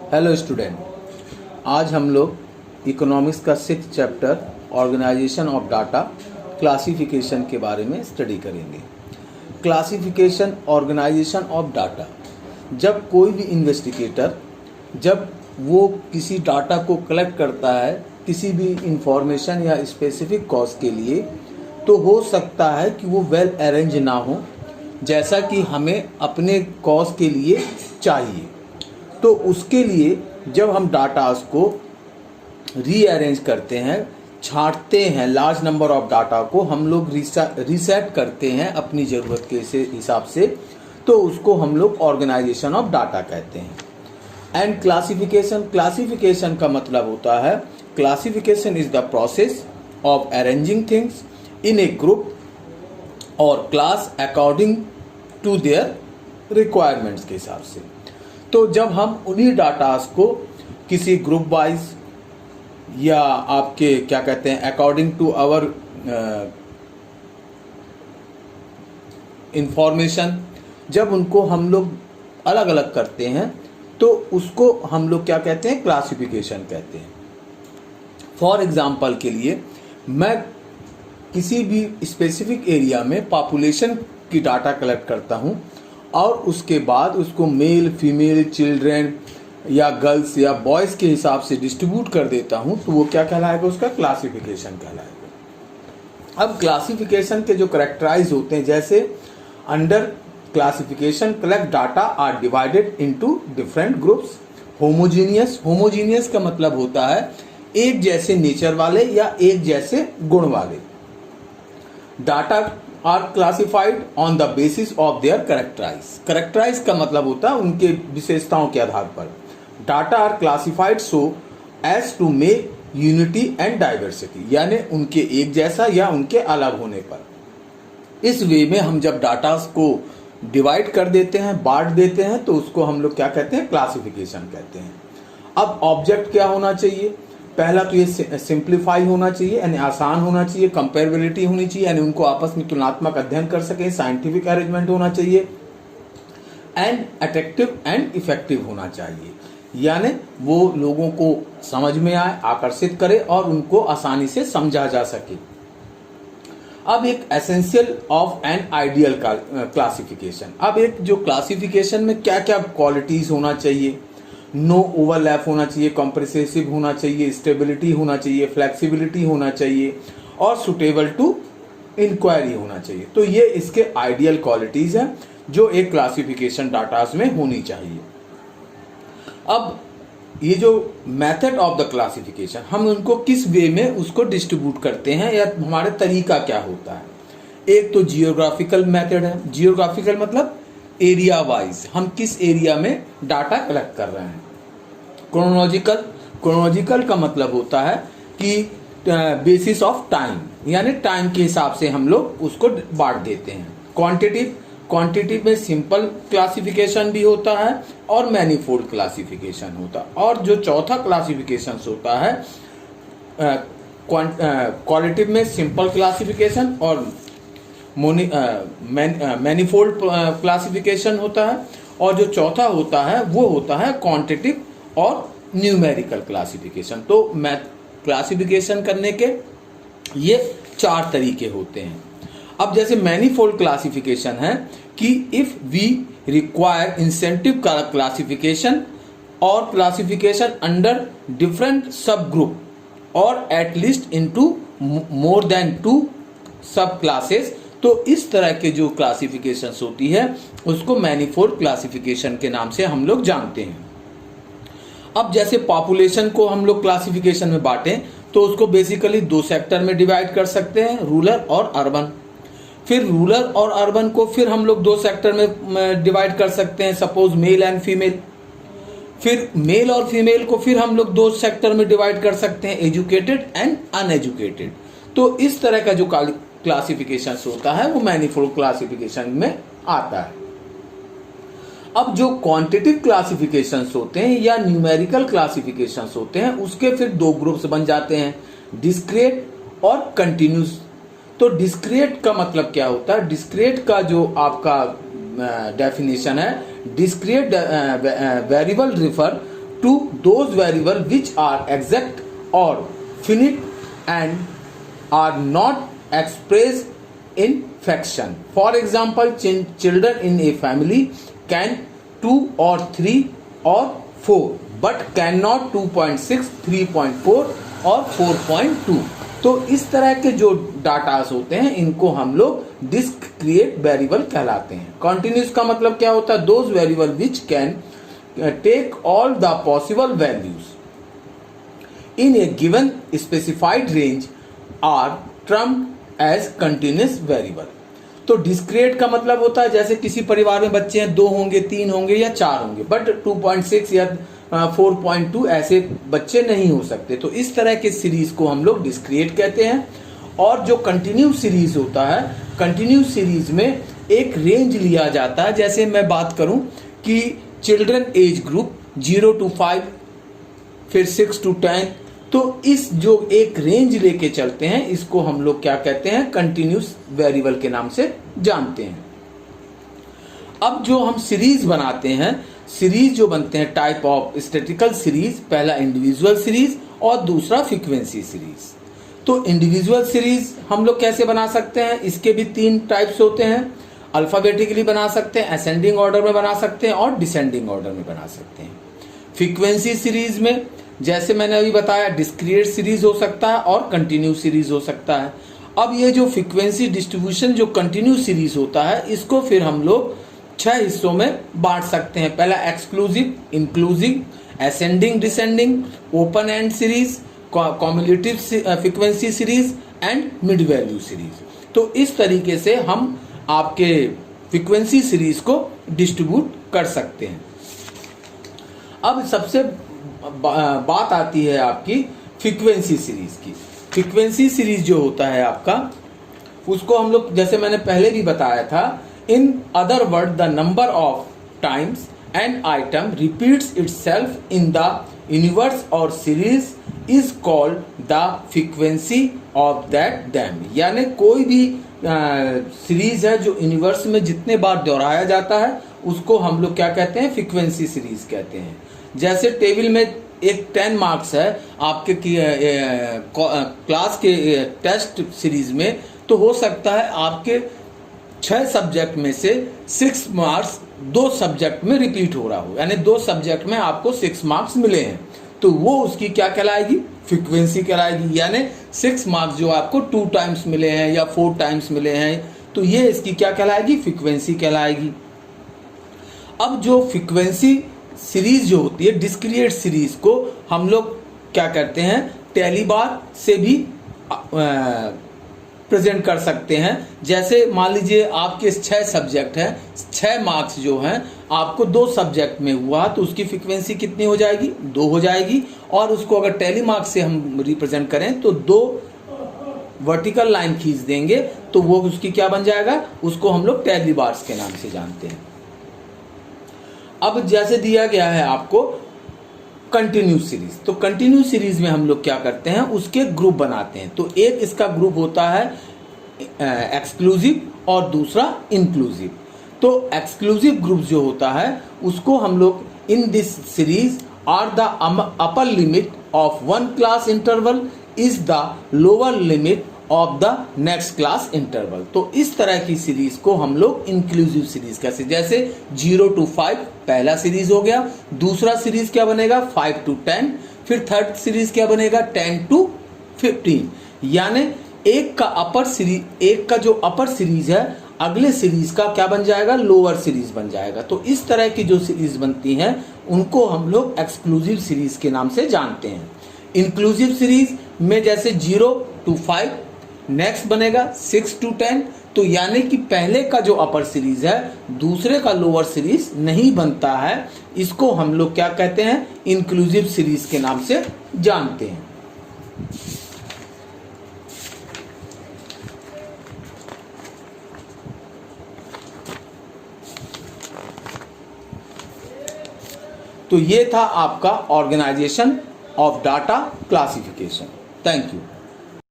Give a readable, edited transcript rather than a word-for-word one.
Hello student, आज हम लोग इकोनॉमिक्स का 6th chapter organisation of data classification के बारे में स्टडी करेंगे। क्लासिफिकेशन ऑर्गेनाइजेशन ऑफ डाटा, जब कोई भी इन्वेस्टिगेटर जब वो किसी डाटा को कलेक्ट करता है किसी भी इंफॉर्मेशन या स्पेसिफिक कॉज के लिए, तो हो सकता है कि वो वेल अरेंज ना हो जैसा कि हमें अपने कॉज के लिए चाहिए। तो उसके लिए जब हम डाटास को रीअरेंज करते हैं, छांटते हैं, लार्ज नंबर ऑफ डाटा को हम लोग रीसेट करते हैं अपनी ज़रूरत के हिसाब से, तो उसको हम लोग ऑर्गेनाइजेशन ऑफ डाटा कहते हैं। एंड क्लासिफिकेशन का मतलब होता है, classification is the process of arranging things in a group और class according to their requirements के हिसाब से। तो जब हम उन्हीं डाटास को किसी ग्रुप वाइज या आपके क्या कहते हैं अकॉर्डिंग टू आवर इंफॉर्मेशन, जब उनको हम लोग अलग अलग करते हैं तो उसको हम लोग क्या कहते हैं, क्लासिफिकेशन कहते हैं। फॉर एग्जांपल के लिए मैं किसी भी स्पेसिफिक एरिया में पॉपुलेशन की डाटा कलेक्ट करता हूं और उसके बाद उसको मेल, फीमेल, चिल्ड्रेन या गर्ल्स या बॉयज़ के हिसाब से डिस्ट्रीब्यूट कर देता हूं, तो वो क्या कहलाएगा, उसका क्लासिफिकेशन कहलाएगा। अब क्लासिफिकेशन के जो करेक्टराइज होते हैं, जैसे under classification collect data are divided into different groups. Homogeneous का मतलब होता है एक जैसे नेचर वाले या एक जैसे गुण वाले। Data are classified on the basis of their characterise का मतलब होता है उनके विशेषताओं के आधार पर। Data are classified so as to make unity and diversity, यानी उनके एक जैसा या उनके अलग होने पर। इस वे में हम जब डाटा को डिवाइड कर देते हैं, बांट देते हैं, तो उसको हम लोग क्या कहते हैं, क्लासिफिकेशन कहते हैं। अब ऑब्जेक्ट क्या होना चाहिए, पहला तो ये सिंप्लीफाई होना चाहिए, यानी आसान होना चाहिए, कंपेरेबिलिटी होनी चाहिए, यानी उनको आपस में तुलनात्मक अध्ययन कर सके, साइंटिफिक अरेंजमेंट होना चाहिए, एंड अट्रैक्टिव एंड इफेक्टिव होना चाहिए, यानी वो लोगों को समझ में आए, आकर्षित करे और उनको आसानी से समझा जा सके। अब एक essential of an ideal classification, अब एक जो क्लासिफिकेशन में क्या क्या क्वालिटीज होना चाहिए, नो ओवरलैप होना चाहिए, कॉम्प्रेसिव होना चाहिए, स्टेबिलिटी होना चाहिए, फ्लेक्सिबिलिटी होना चाहिए और सुटेबल टू इंक्वायरी होना चाहिए। तो ये इसके आइडियल क्वालिटीज हैं जो एक क्लासिफिकेशन डाटास में होनी चाहिए। अब ये जो मेथड ऑफ द क्लासिफिकेशन, हम उनको किस वे में उसको डिस्ट्रीब्यूट करते हैं या हमारे तरीका क्या होता है। एक तो जियोग्राफिकल मेथड है। जियोग्राफिकल मतलब एरिया वाइज, हम किस एरिया में डाटा कलेक्ट कर रहे हैं। क्रोनोलॉजिकल का मतलब होता है कि बेसिस ऑफ टाइम, यानी टाइम के हिसाब से हम लोग उसको बांट देते हैं। क्वांटिटिव में सिंपल क्लासिफिकेशन भी होता है और मैनीफोल्ड क्लासिफिकेशन होता है। और जो चौथा क्लासिफिकेशन होता है क्वालिटिव में सिंपल क्लासिफिकेशन और मैनीफोल्ड क्लासिफिकेशन होता है। और जो चौथा होता है वो होता है क्वांटिटिव और न्यूमेरिकल क्लासिफिकेशन। तो क्लासिफिकेशन करने के ये 4 तरीके होते हैं। अब जैसे मैनीफोल्ड क्लासिफिकेशन है कि if we require incentive classification और classification under different sub group और at least into more than 2 sub classes, तो इस तरह के जो क्लासिफिकेशन होती है उसको मैनीफोल्ड क्लासिफिकेशन के नाम से हम लोग जानते हैं। अब जैसे पॉपुलेशन को हम लोग क्लासिफिकेशन में बांटें तो उसको बेसिकली 2 सेक्टर में डिवाइड कर सकते हैं, रूरल और अर्बन। फिर रूरल और अर्बन को फिर हम लोग 2 सेक्टर में डिवाइड कर सकते हैं, सपोज मेल एंड फीमेल। फिर मेल और फीमेल को फिर हम लोग 2 सेक्टर में डिवाइड कर सकते हैं, एजुकेटेड एंड अनएजुकेटेड। तो इस तरह का जो क्लासिफिकेशन होता है वो मैनीफोल्ड क्लासिफिकेशन में आता है। अब जो क्वांटिटिव क्लासिफिकेशंस होते हैं या न्यूमेरिकल क्लासिफिकेशंस होते हैं उसके फिर 2 ग्रुप्स बन जाते हैं, डिस्क्रीट और कंटिन्यूस। तो डिस्क्रीट का मतलब क्या होता है, डिस्क्रीट का जो आपका डेफिनेशन है, discrete variable refer to those variables which are exact or finite and are not expressed in fraction. For example, children in a family can 2 or 3 or 4 but cannot 2.6, 3.4 और 4.2. तो इस तरह के जो डाटास होते हैं इनको हम लोग डिस्क्रीट वेरिएबल कहलाते हैं. कॉन्टिन्यूस का मतलब क्या होता है? Those variable which can take all the possible values in a given specified range are termed as continuous variable. तो डिस्क्रीट का मतलब होता है जैसे किसी परिवार में बच्चे हैं, 2 होंगे, 3 होंगे या 4 होंगे, बट 2.6 या 4.2 ऐसे बच्चे नहीं हो सकते. तो इस तरह के सीरीज को हम लोग डिस्क्रीट कहते हैं. और जो कंटिन्यू सीरीज होता है, कंटिन्यू सीरीज में एक रेंज लिया जाता है. जैसे मैं बात करूं कि चिल्ड्रन एज ग्रुप 0 to 5, फिर 6 to 10, तो इस जो एक रेंज लेके चलते हैं इसको हम लोग क्या कहते हैं? कंटिन्यूस वेरिएबल के नाम से जानते हैं. अब जो हम सीरीज बनाते हैं, सीरीज जो बनते हैं टाइप ऑफ स्टैटिस्टिकल सीरीज, पहला इंडिविजुअल सीरीज और दूसरा फ्रीक्वेंसी सीरीज. तो इंडिविजुअल सीरीज हम लोग कैसे बना सकते हैं? इसके भी 3 टाइप्स होते हैं. अल्फाबेटिकली बना सकते हैं, असेंडिंग ऑर्डर में बना सकते हैं और डिसेंडिंग ऑर्डर में बना सकते हैं. फ्रीक्वेंसी सीरीज में जैसे मैंने अभी बताया डिस्क्रीट सीरीज हो सकता है और कंटिन्यू सीरीज हो सकता है. अब ये जो फ्रीक्वेंसी डिस्ट्रीब्यूशन जो कंटिन्यू सीरीज होता है इसको फिर हम लोग 6 हिस्सों में बांट सकते हैं. पहला exclusive, inclusive, ascending, descending, open and series, cumulative frequency series and mid value series. तो इस तरीके से हम आपके फ्रीक्वेंसी सीरीज को डिस्ट्रीब्यूट कर सकते हैं. अब सबसे बात आती है आपकी फ्रीक्वेंसी सीरीज की. फ्रीक्वेंसी सीरीज जो होता है आपका, उसको हम लोग जैसे मैंने पहले भी बताया था, in other word the number of times an item repeats itself in the universe और series is called the frequency of that dam. यानी कोई भी सीरीज है जो यूनिवर्स में जितने बार दोहराया जाता है उसको हम लोग क्या कहते हैं? फ्रीक्वेंसी सीरीज कहते हैं. जैसे टेबल में एक 10 मार्क्स है आपके क्लास के टेस्ट सीरीज में, तो हो सकता है आपके 6 सब्जेक्ट में से 6 मार्क्स 2 सब्जेक्ट में रिपीट हो रहा हो, यानी 2 सब्जेक्ट में आपको 6 मार्क्स मिले हैं, तो वो उसकी क्या कहलाएगी? फ्रीक्वेंसी कहलाएगी. यानी 6 मार्क्स जो आपको 2 टाइम्स मिले हैं या 4 टाइम्स मिले हैं, तो ये इसकी क्या कहलाएगी? फ्रीक्वेंसी कहलाएगी. अब जो फ्रीक्वेंसी सीरीज जो होती है, डिस्क्रीट सीरीज को हम लोग क्या करते हैं? टैली बार से भी प्रेजेंट कर सकते हैं. जैसे मान लीजिए आपके 6 सब्जेक्ट हैं, 6 मार्क्स जो हैं आपको 2 सब्जेक्ट में हुआ, तो उसकी फ्रीक्वेंसी कितनी हो जाएगी? 2 हो जाएगी. और उसको अगर टैली मार्क्स से हम रिप्रेजेंट करें तो 2 वर्टिकल लाइन खींच देंगे, तो वो उसकी क्या बन जाएगा? उसको हम लोग टैली बार्स के नाम से जानते हैं. अब जैसे दिया गया है आपको कंटिन्यू सीरीज, तो कंटिन्यू सीरीज में हम लोग क्या करते हैं? उसके ग्रुप बनाते हैं. तो एक इसका ग्रुप होता है एक्सक्लूसिव और दूसरा इंक्लूसिव. तो एक्सक्लूसिव ग्रुप जो होता है उसको हम लोग in this series are the upper limit of 1 class interval is the lower limit of the next class interval. तो इस तरह की सीरीज को हम लोग इंक्लूसिव सीरीज कहते हैं. जैसे 0 to 5 पहला सीरीज हो गया, दूसरा सीरीज क्या बनेगा? 5 to 10, फिर थर्ड सीरीज क्या बनेगा? 10 to 15. यानी एक का जो अपर सीरीज है अगले सीरीज का क्या बन जाएगा? लोअर सीरीज बन जाएगा. तो इस तरह की जो सीरीज बनती हैं उनको हम लोग एक्सक्लूसिव सीरीज के नाम से जानते हैं. इंक्लूसिव सीरीज में जैसे 0 to 5, नेक्स्ट बनेगा 6 to 10. तो यानी कि पहले का जो अपर सीरीज है दूसरे का लोअर सीरीज नहीं बनता है, इसको हम लोग क्या कहते हैं? इंक्लूसिव सीरीज के नाम से जानते हैं. तो ये था आपका organisation of data classification. Thank you.